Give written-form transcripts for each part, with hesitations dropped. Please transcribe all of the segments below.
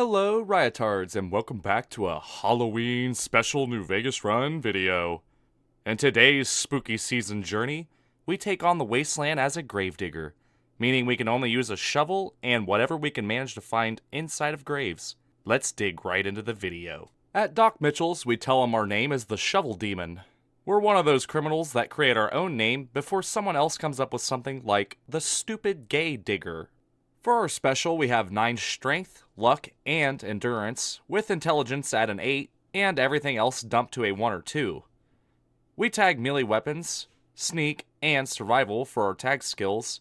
Hello, Riotards, and welcome back to a Halloween special New Vegas run video. In today's spooky season journey, we take on the wasteland as a gravedigger, meaning we can only use a shovel and whatever we can manage to find inside of graves. Let's dig right into the video. At Doc Mitchell's, we tell him our name is the Shovel Demon. We're one of those criminals that create our own name before someone else comes up with something like the Stupid Gay Digger. For our special, we have 9 strength, luck, and endurance, with intelligence at an 8, and everything else dumped to a 1 or 2. We tag melee weapons, sneak, and survival for our tag skills,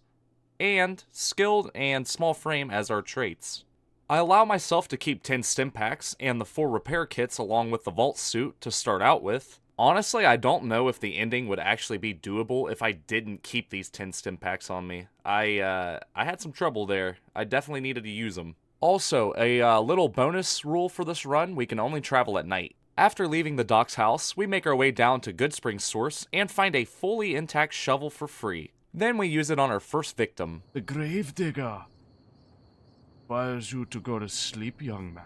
and skilled and small frame as our traits. I allow myself to keep 10 stim packs and the 4 repair kits along with the vault suit to start out with. Honestly, I don't know if the ending would actually be doable if I didn't keep these 10 stim packs on me. I had some trouble there. I definitely needed to use them. Also, a little bonus rule for this run, we can only travel at night. After leaving the Doc's house, we make our way down to Goodsprings Source and find a fully intact shovel for free. Then we use it on our first victim. The gravedigger requires you to go to sleep, young man.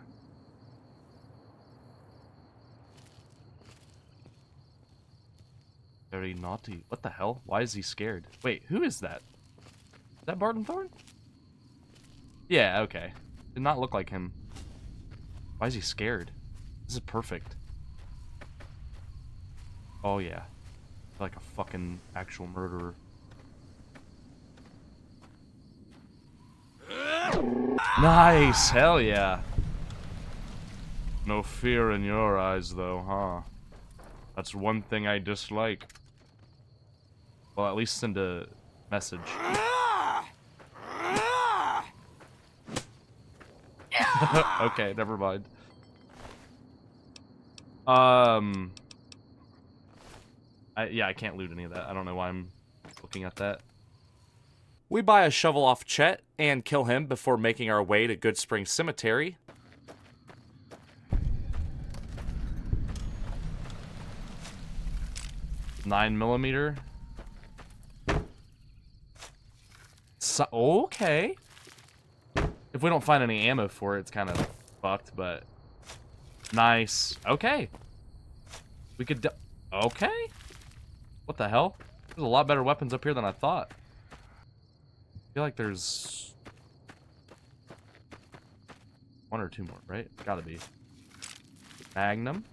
Very naughty. What the hell? Why is he scared? Wait, who is that? Is that Barton Thorn? Yeah, okay. Did not look like him. Why is he scared? This is perfect. Oh yeah. Like a fucking actual murderer. Nice! Hell yeah. No fear in your eyes, though, huh? That's one thing I dislike. Well, at least send a message. Okay, never mind. Yeah, I can't loot any of that. I don't know why I'm looking at that. We buy a shovel off Chet and kill him before making our way to Goodsprings Cemetery. $9mm. So, okay. If we don't find any ammo for it, it's kind of fucked, but nice. Okay. We could okay. What the hell? There's a lot better weapons up here than I thought. I feel like there's 1 or 2 more, right? Gotta be. Magnum.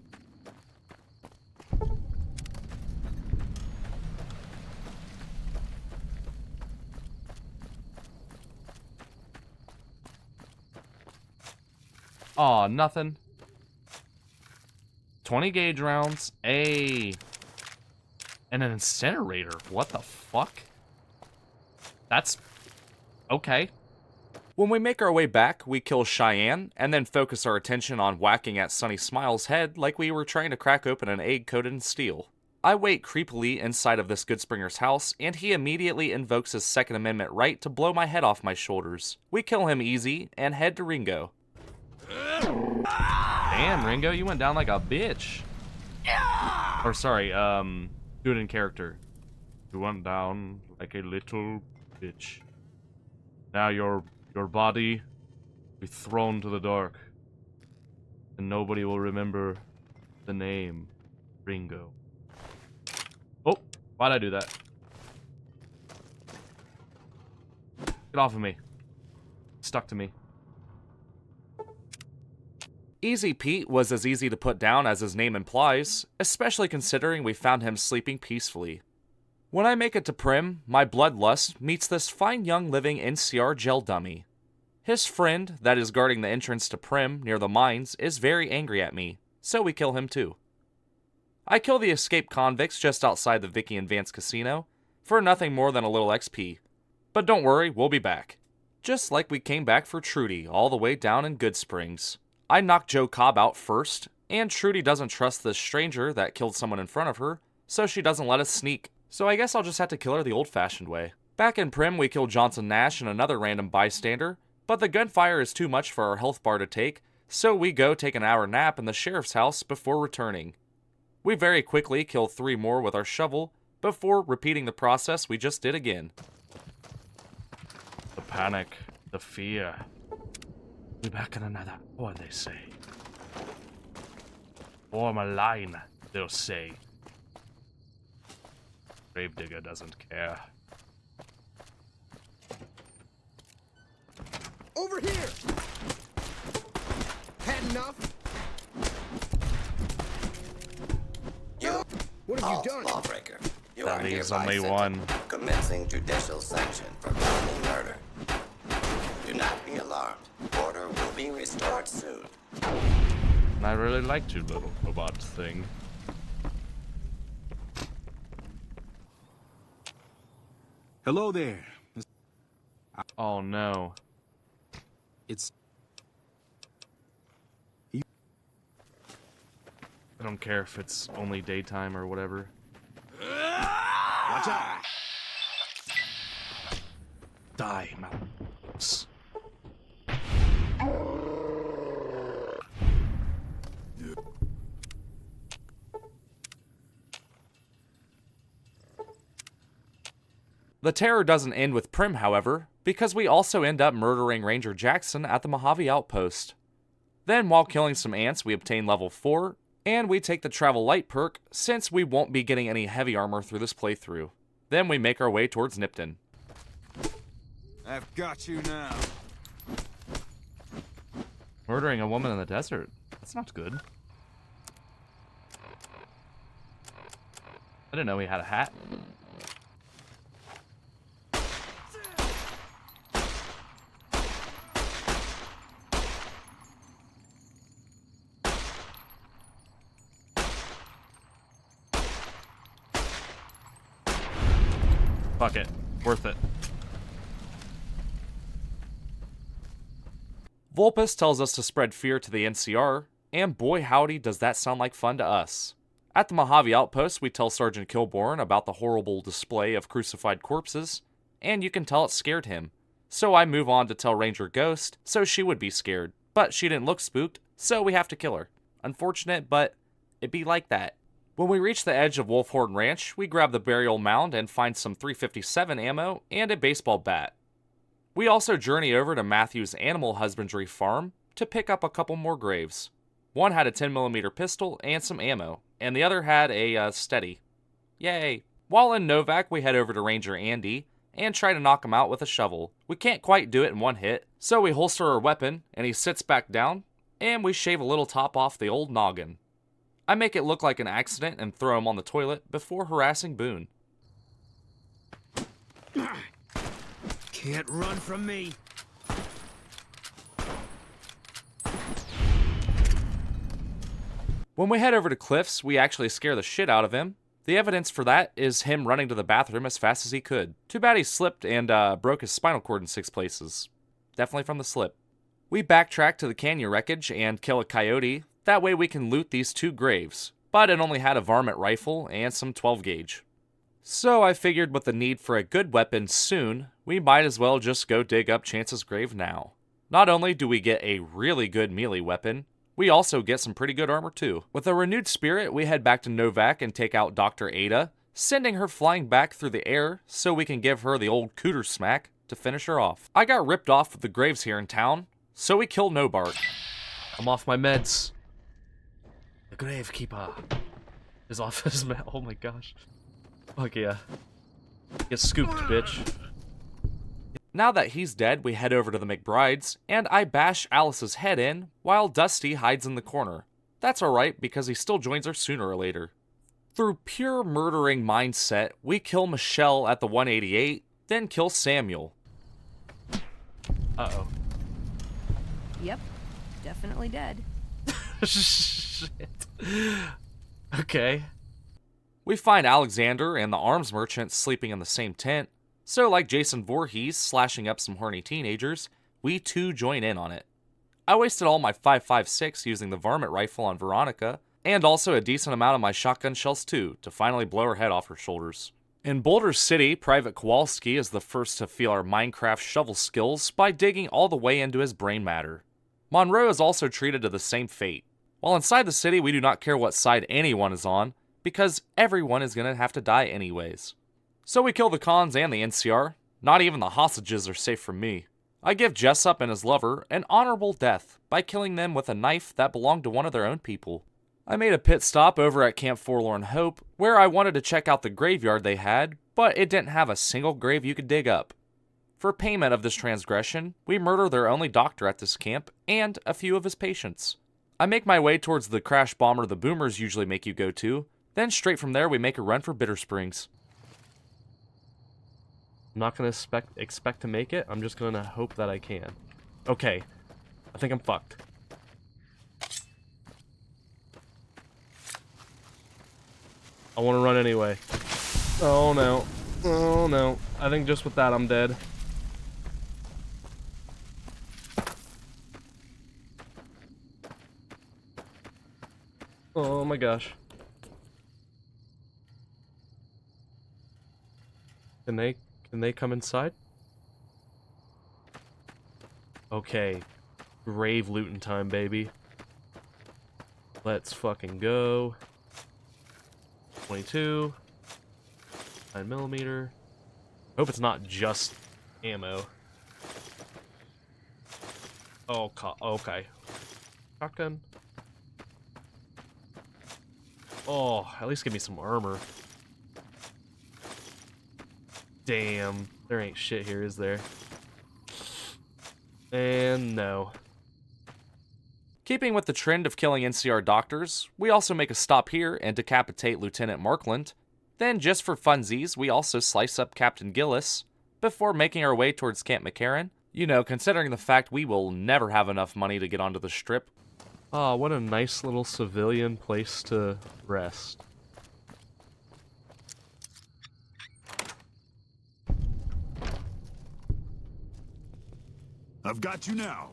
Aw, nothing. 20 gauge rounds. And an incinerator. What the fuck? That's okay. When we make our way back, we kill Cheyenne, and then focus our attention on whacking at Sunny Smile's head like we were trying to crack open an egg coated in steel. I wait creepily inside of this Goodspringer's house, and he immediately invokes his Second Amendment right to blow my head off my shoulders. We kill him easy, and head to Ringo. Damn, Ringo, you went down like a bitch. Or sorry, do it in character. You went down like a little bitch. Now your body will be thrown to the dark, and nobody will remember the name Ringo. Oh, why'd I do that? Get off of me. Stuck to me. Easy Pete was as easy to put down as his name implies, especially considering we found him sleeping peacefully. When I make it to Prim, my bloodlust meets this fine young living NCR gel dummy. His friend, that is guarding the entrance to Prim near the mines, is very angry at me, so we kill him too. I kill the escaped convicts just outside the Vicky and Vance casino, for nothing more than a little XP. But don't worry, we'll be back. Just like we came back for Trudy, all the way down in Goodsprings. I knock Joe Cobb out first, and Trudy doesn't trust this stranger that killed someone in front of her, so she doesn't let us sneak. So I guess I'll just have to kill her the old-fashioned way. Back in Prim, we kill Johnson Nash and another random bystander, but the gunfire is too much for our health bar to take, so we go take an hour nap in the sheriff's house before returning. We very quickly kill 3 more with our shovel, before repeating the process we just did again. The panic, the fear. Be back in another hour, they say. Form a line, they'll say. Gravedigger doesn't care. Over here! Had enough? What have you done? Lawbreaker. You That are leaves hereby only sent one. Commencing judicial sanction for felony murder. Do not be alarmed. Order will be restored soon. And I really liked your little robot thing. Hello there. Oh no. It's I don't care if it's only daytime or whatever. watch out. Die, mouse. The terror doesn't end with Prim, however, because we also end up murdering Ranger Jackson at the Mojave Outpost. Then, while killing some ants, we obtain level 4, and we take the Travel Light perk, since we won't be getting any heavy armor through this playthrough. Then we make our way towards Nipton. I've got you now. Murdering a woman in the desert. That's not good. I didn't know he had a hat. Fuck it. Worth it. Vulpes tells us to spread fear to the NCR, and boy howdy does that sound like fun to us. At the Mojave Outpost, we tell Sergeant Kilborn about the horrible display of crucified corpses, and you can tell it scared him. So I move on to tell Ranger Ghost, so she would be scared, but she didn't look spooked, so we have to kill her. Unfortunate, but it be like that. When we reach the edge of Wolfhorn Ranch, we grab the burial mound and find some 357 ammo and a baseball bat. We also journey over to Matthew's animal husbandry farm to pick up a couple more graves. One had a 10mm pistol and some ammo, and the other had a steady. Yay! While in Novak, we head over to Ranger Andy and try to knock him out with a shovel. We can't quite do it in one hit, so we holster our weapon and he sits back down, and we shave a little top off the old noggin. I make it look like an accident and throw him on the toilet before harassing Boone. Can't run from me. When we head over to Cliff's, we actually scare the shit out of him. The evidence for that is him running to the bathroom as fast as he could. Too bad he slipped and broke his spinal cord in 6 places. Definitely from the slip. We backtrack to the canyon wreckage and kill a coyote. That way we can loot these 2 graves. But it only had a varmint rifle and some 12 gauge. So I figured with the need for a good weapon soon, we might as well just go dig up Chance's grave now. Not only do we get a really good melee weapon, we also get some pretty good armor too. With a renewed spirit, we head back to Novak and take out Dr. Ada, sending her flying back through the air so we can give her the old cooter smack to finish her off. I got ripped off with the graves here in town, so we kill Nobart. I'm off my meds. The Gravekeeper is off his med. Oh my gosh. Fuck yeah. Get scooped, bitch. Now that he's dead, we head over to the McBrides, and I bash Alice's head in while Dusty hides in the corner. That's alright, because he still joins her sooner or later. Through pure murdering mindset, we kill Michelle at the 188, then kill Samuel. Uh-oh. Yep, definitely dead. Shit. Okay. We find Alexander and the arms merchant sleeping in the same tent, so like Jason Voorhees slashing up some horny teenagers, we too join in on it. I wasted all my 5.56 using the varmint rifle on Veronica, and also a decent amount of my shotgun shells too, to finally blow her head off her shoulders. In Boulder City, Private Kowalski is the first to feel our Minecraft shovel skills by digging all the way into his brain matter. Monroe is also treated to the same fate. While inside the city, we do not care what side anyone is on, because everyone is gonna have to die anyways. So we kill the cons and the NCR. Not even the hostages are safe from me. I give Jessup and his lover an honorable death by killing them with a knife that belonged to one of their own people. I made a pit stop over at Camp Forlorn Hope, where I wanted to check out the graveyard they had, but it didn't have a single grave you could dig up. For payment of this transgression, we murder their only doctor at this camp and a few of his patients. I make my way towards the crash bomber the boomers usually make you go to, then straight from there we make a run for Bitter Springs. I'm not gonna expect to make it, I'm just gonna hope that I can. Okay, I think I'm fucked. I wanna run anyway. Oh no. Oh no. I think just with that I'm dead. Oh my gosh. Can they come inside? Okay. Grave looting time, baby. Let's fucking go. 22. 9mm. Hope it's not just ammo. Oh, okay. Shotgun. Oh, at least give me some armor. Damn, there ain't shit here, is there? And no. Keeping with the trend of killing NCR doctors, we also make a stop here and decapitate Lieutenant Markland. Then, just for funsies, we also slice up Captain Gillis, before making our way towards Camp McCarran. You know, considering the fact we will never have enough money to get onto the strip. Oh, what a nice little civilian place to rest. I've got you now.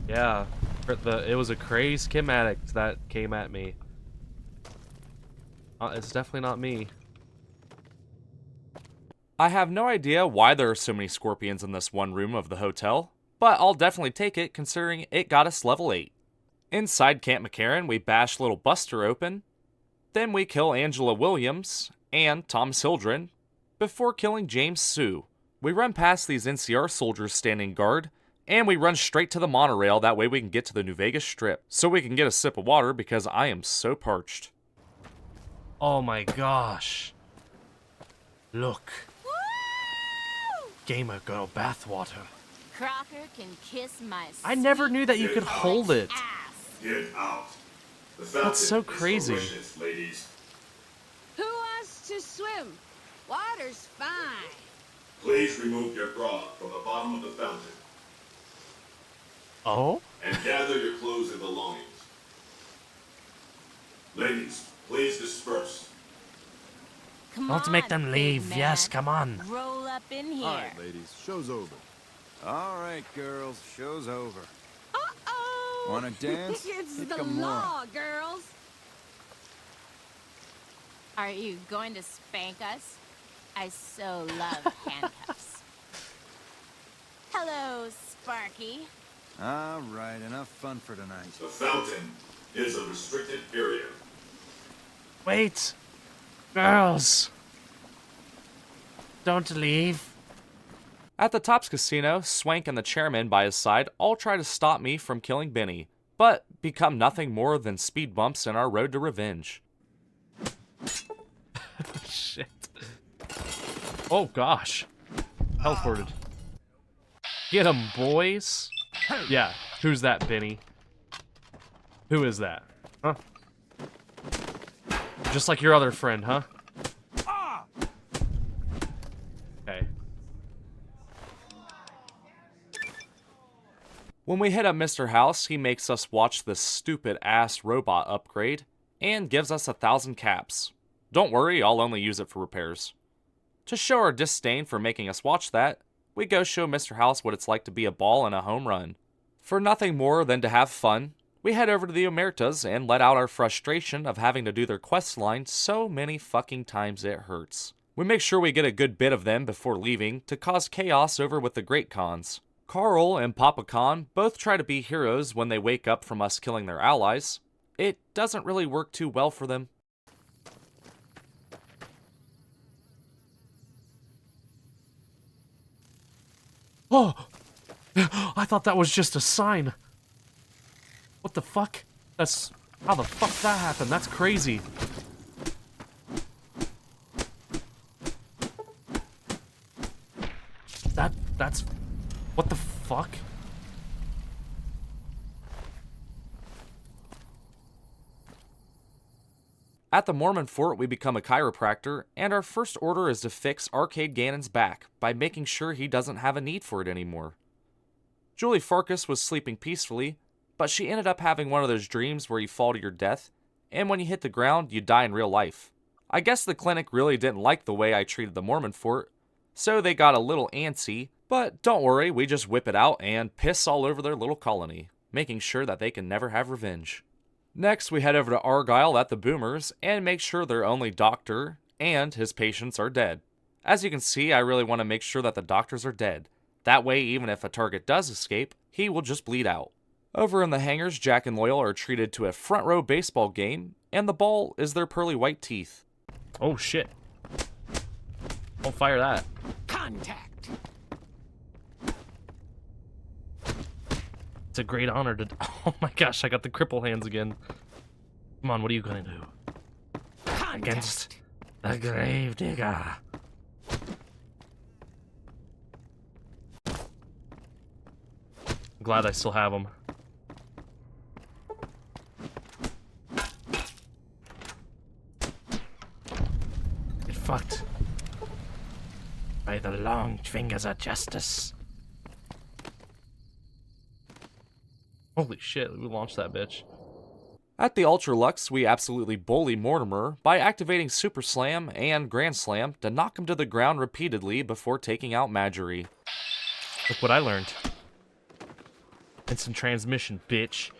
Yeah, it was a crazed chem addict that came at me. It's definitely not me. I have no idea why there are so many scorpions in this one room of the hotel, but I'll definitely take it considering it got us level 8. Inside Camp McCarran, we bash little Buster open, then we kill Angela Williams and Thomas Hildren before killing James Sue. We run past these NCR soldiers standing guard, and we run straight to the monorail, that way we can get to the New Vegas Strip, so we can get a sip of water because I am so parched. Oh my gosh. Look. Woo! Gamer girl bathwater. Crocker can kiss my I never knew that you could hold it. ass. Get out. The That's so fountain is crazy. delicious, ladies. Who wants to swim? Water's fine. Please remove your bra from the bottom of the fountain Oh? and gather your clothes and belongings. Ladies, please disperse. Come Don't on, make them big leave. man. Yes, come on. Roll up in here. All right, ladies, show's over. All right, girls, show's over. Uh-oh! Wanna dance? It's Think the of more. law, girls. Are you going to spank us? I so love handcuffs. Hello, Sparky. All right, enough fun for tonight. The fountain is a restricted area. Wait. Girls. Don't leave. At the Tops Casino, Swank and the chairman by his side all try to stop me from killing Benny, but become nothing more than speed bumps in our road to revenge. Shit. Oh gosh. Teleported. Get 'em, boys. Yeah, who's that, Benny? Who is that? Huh? Just like your other friend, huh? Okay. When we hit up Mr. House, he makes us watch this stupid ass robot upgrade and gives us 1,000 caps. Don't worry, I'll only use it for repairs. To show our disdain for making us watch that, we go show Mr. House what it's like to be a ball in a home run. For nothing more than to have fun, we head over to the Omertas and let out our frustration of having to do their quest line so many fucking times it hurts. We make sure we get a good bit of them before leaving to cause chaos over with the Great Khans. Carl and Papa Khan both try to be heroes when they wake up from us killing their allies. It doesn't really work too well for them. Oh! I thought that was just a sign. What the fuck? How the fuck that happened? That's crazy. That's... What the fuck? At the Mormon fort, we become a chiropractor, and our first order is to fix Arcade Gannon's back by making sure he doesn't have a need for it anymore. Julie Farkas was sleeping peacefully, but she ended up having one of those dreams where you fall to your death, and when you hit the ground, you die in real life. I guess the clinic really didn't like the way I treated the Mormon fort, so they got a little antsy, but don't worry, we just whip it out and piss all over their little colony, making sure that they can never have revenge. Next, we head over to Argyle at the Boomers and make sure their only doctor and his patients are dead. As you can see, I really want to make sure that the doctors are dead. That way, even if a target does escape, he will just bleed out. Over in the hangars, Jack and Loyal are treated to a front row baseball game, and the ball is their pearly white teeth. Oh shit. Don't fire that. Contact. It's a great honor to... Oh my gosh, I got the cripple hands again. Come on, what are you gonna do? Contact. Against the Gravedigger. I'm glad I still have them. Get fucked. By the long fingers of justice. Holy shit, we launched that bitch. At the Ultralux, we absolutely bully Mortimer by activating Super Slam and Grand Slam to knock him to the ground repeatedly before taking out Marjorie. Look what I learned. Instant transmission, bitch.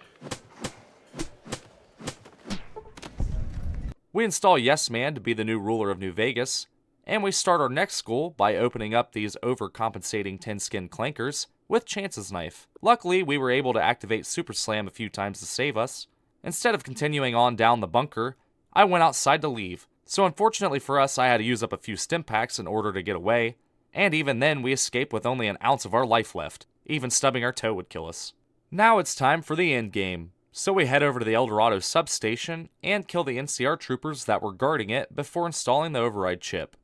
We install Yes Man to be the new ruler of New Vegas, and we start our next goal by opening up these overcompensating tin-skin clankers with Chance's knife. Luckily, we were able to activate Super Slam a few times to save us. Instead of continuing on down the bunker, I went outside to leave. So unfortunately for us, I had to use up a few stim packs in order to get away, and even then we escaped with only an ounce of our life left. Even stubbing our toe would kill us. Now it's time for the end game. So we head over to the El Dorado substation and kill the NCR troopers that were guarding it before installing the override chip.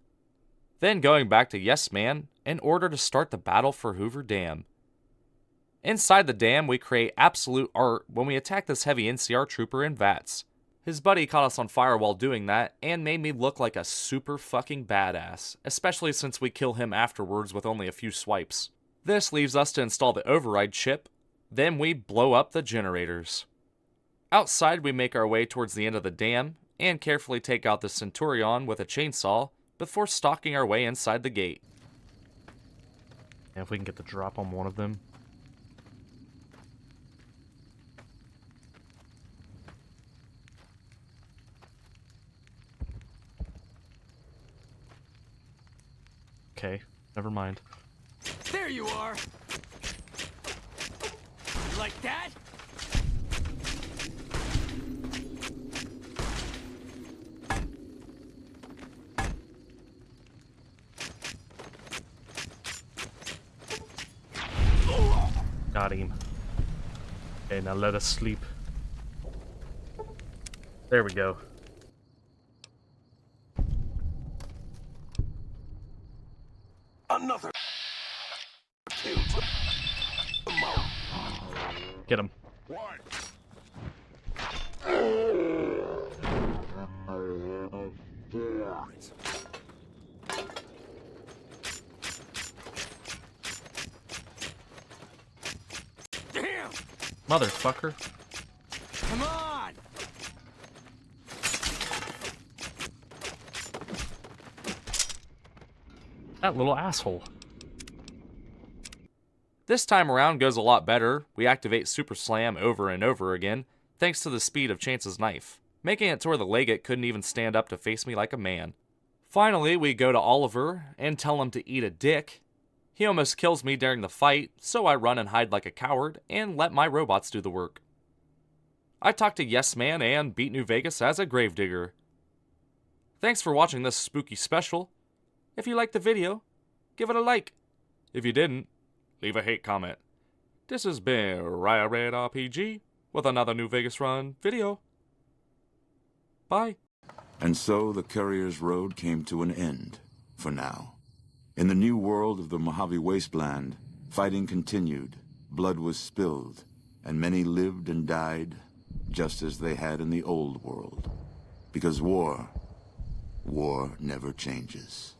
Then going back to Yes Man in order to start the battle for Hoover Dam. Inside the dam, we create absolute art when we attack this heavy NCR trooper in VATS. His buddy caught us on fire while doing that and made me look like a super fucking badass, especially since we kill him afterwards with only a few swipes. This leaves us to install the override chip, then we blow up the generators. Outside, we make our way towards the end of the dam and carefully take out the Centurion with a chainsaw before stalking our way inside the gate. And if we can get the drop on one of them. Okay, never mind. There you are. You like that? Got him. Okay, now let us sleep. There we go. Another. Get him. Damn! Motherfucker. Come on! That little asshole. This time around goes a lot better. We activate Super Slam over and over again, thanks to the speed of Chance's knife, making it to where the Legate couldn't even stand up to face me like a man. Finally, we go to Oliver and tell him to eat a dick. He almost kills me during the fight, so I run and hide like a coward and let my robots do the work. I talk to Yes Man and beat New Vegas as a gravedigger. Thanks for watching this spooky special. If you liked the video, give it a like. If you didn't, leave a hate comment. This has been Raya Red RPG with another New Vegas Run video. Bye. And so the Courier's Road came to an end, for now. In the new world of the Mojave Wasteland, fighting continued, blood was spilled, and many lived and died just as they had in the old world. Because war never changes.